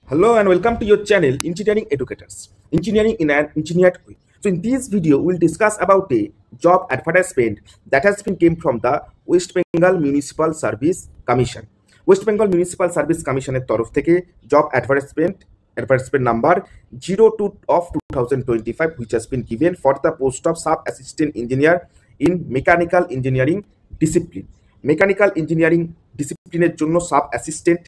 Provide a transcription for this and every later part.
Hello and welcome to your channel Engineering Educators. Engineering in an engineered way. So in this video we'll discuss about a job advertisement that has been came from the West Bengal Municipal Service Commission. West Bengal Municipal Service Commission এর তরফ থেকে job advertisement number 02 of 2025 which has been given for the post of sub assistant engineer in mechanical engineering discipline. Mechanical engineering discipline এর জন্য sub assistant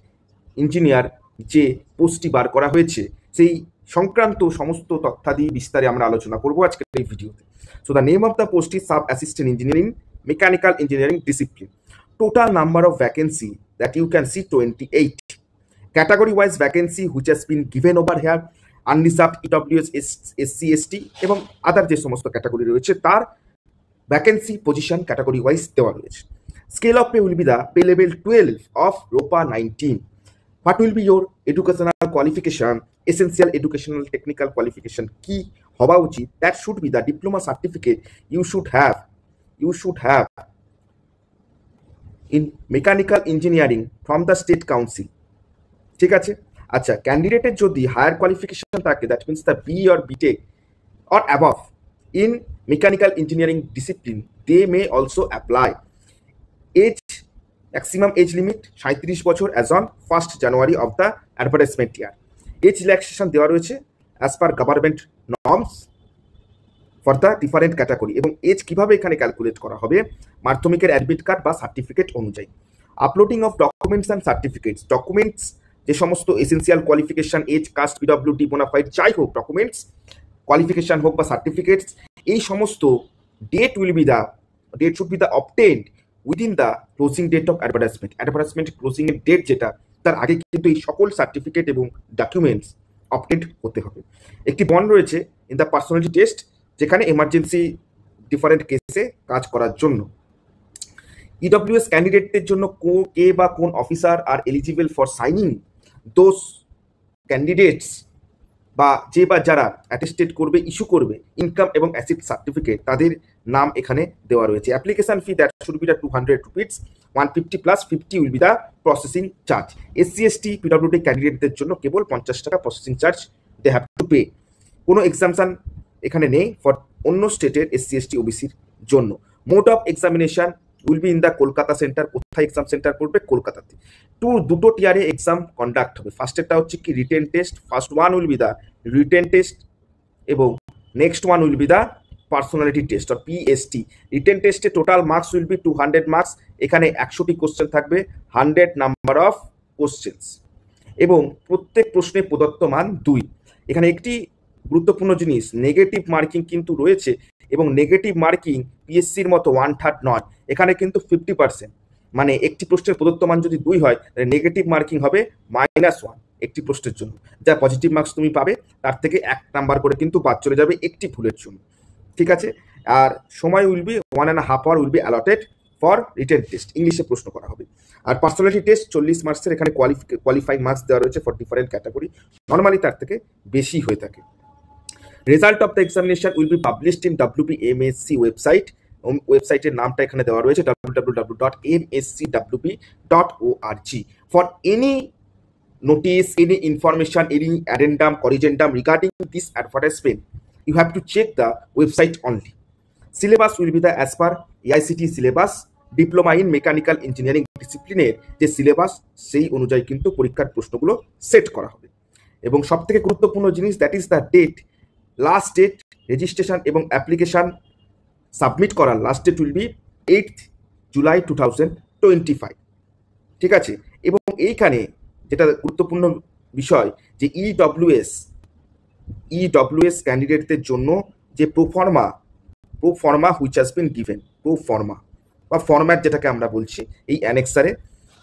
engineer যে পোস্টটি বার করা হয়েছে সেই সংক্রান্ত সমস্ত তথ্যাদি বিস্তারে আমরা আলোচনা করব আজকের এই ভিডিওতে। So the name of the post is sub assistant engineering mechanical engineering discipline. Total number of vacancy that you can see 28 category wise vacancy which has been given over here unreserved EWS SC ST এবং আদার যে সমস্ত category রয়েছে তার vacancy position category wise দেওয়া রয়েছে। Scale of pay will be the pay level 12 of ROPA 19. What will be your educational qualification, essential educational technical qualification কি হওয়া উচিত? That should be the diploma certificate you should have in mechanical engineering from the state council. ঠিক আছে, আচ্ছা ক্যান্ডিডেটের যদি higher qualification থাকে that means the B or BTech or above in mechanical engineering discipline they may also apply. Age maximum age limit 37 বছর as on 1st January of the advertisement year. Age relaxation দেওয়া রয়েছে as per government norms for the different category এবং age কিভাবে এখানে calculate করা হবে মাধ্যমিকের admit card বা সার্টিফিকেট অনুযায়ী। Uploading of documents and certificates, documents যে সমস্ত essential qualification age caste PWD bonafide যাই হোক ডকুমেন্টস কোয়ালিফিকেশন হোক বা সার্টিফিকেটস এই সমস্ত that should be the obtained within the closing date of advertisement closing এর ডেট যেটা তার আগে কিন্তু এই সকল সার্টিফিকেট এবং ডকুমেন্টস অবটেন্ড হতে হবে। একটি বন্ড রয়েছে ইন দ্য পার্সোনালিটি টেস্ট যেখানে এমার্জেন্সি ডিফারেন্ট কেসে কাজ করার জন্য। ইডব্লিউএস ক্যান্ডিডেটদের জন্য কে বা কোন officer are eligible for signing those candidates বা যে বা যারা অ্যাটেস্টেড করবে ইস্যু করবে ইনকাম এবং অ্যাসেট সার্টিফিকেট তাদের নাম এখানে দেওয়া রয়েছে। Application fee that should be the 200 rupees, 150 plus 50 will be the processing charge. SC ST PWD ক্যান্ডিডেটদের জন্য কেবল 50 টাকা processing charge they have to pay. কোনো এক্সামশন এখানে নেই ফর অন্য স্টেটের এসসি এসটি ওবিসির জন্য। Mode of examination will be in the Kolkata centre. কোথায় এক্সাম সেন্টার পড়বে? কলকাতাতে। দুটো টিয়ারে এক্সাম কন্ডাক্ট হবে। ফার্স্টেরটা হচ্ছে কি written test, first one will be the written test এবং next one will be the personality test or PST. Written টেস্টে total marks will be 200 marks. এখানে 100টি কোশ্চেন থাকবে, 100 নাম্বার অফ কোশ্চেন্স এবং প্রত্যেক প্রশ্নে প্রদত্ত মান 2। এখানে একটি গুরুত্বপূর্ণ জিনিস নেগেটিভ মার্কিং কিন্তু রয়েছে এবং নেগেটিভ মার্কিং পিএসসির মতো 1/3 নয়, এখানে কিন্তু 50%। মানে একটি প্রশ্নের প্রদত্ত মান যদি 2 হয় তাহলে নেগেটিভ মার্কিং হবে -1 একটি প্রশ্নের জন্য, যা পজিটিভ মার্কস তুমি পাবে তার থেকে 1 নাম্বার করে কিন্তু বাদ চলে যাবে একটি ভুলের জন্য। ঠিক আছে, আর সময় will be 1.5 hour will be allotted for written test. ইংলিশে প্রশ্ন করা হবে। আর পার্সোনালিটি টেস্ট 40 মার্কসের, এখানে কোয়ালিফাইং মার্কস দেওয়া রয়েছে ফর ডিফারেন্ট ক্যাটাগরি, নর্মালি তার থেকে বেশি হয়ে থাকে। Result of the examination will B published in WPMSC website. ওয়েবসাইটের নামটা এখানে দেওয়া রয়েছে www.mscwp.org। For any notice, any information, any addendum, corrigendum regarding this advertisement you have to check the website only. Syllabus will be the as per AICT syllabus, diploma in mechanical engineering ডিসিপ্লিনের যে syllabus সেই অনুযায়ী কিন্তু পরীক্ষার প্রশ্নগুলো set করা হবে। এবং সব থেকে গুরুত্বপূর্ণ জিনিস that is the date, last date registration এবং অ্যাপ্লিকেশন সাবমিট করার last date will be 8th July 2025। ঠিক আছে, এবং এইখানে যেটা গুরুত্বপূর্ণ বিষয় যে ইডব্লিউএস ক্যান্ডিডেটদের জন্য যে proforma which has been given, proforma বা ফরম্যাট যেটাকে আমরা বলছি এই অ্যানেক্সারে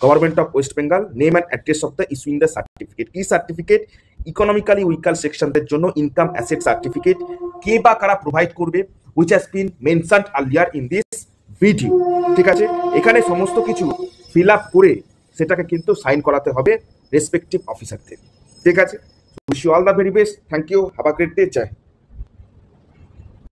government of West Bengal name and address of the issuing the certificate. কি সার্টিফিকেট? ইকোনমিক্যালি উইকার সেকশনদের জন্য ইনকাম অ্যাসেট সার্টিফিকেট। কে বা কারা প্রোভাইড করবে which has been mentioned earlier in this video. ঠিক আছে, এখানে সমস্ত কিছু ফিল আপ করে সেটাকে কিন্তু সাইন করাতে হবে রেসপেক্টিভ অফিসারদের। ঠিক আছে, wish you all the very best. Thank you, have a great day. Joy.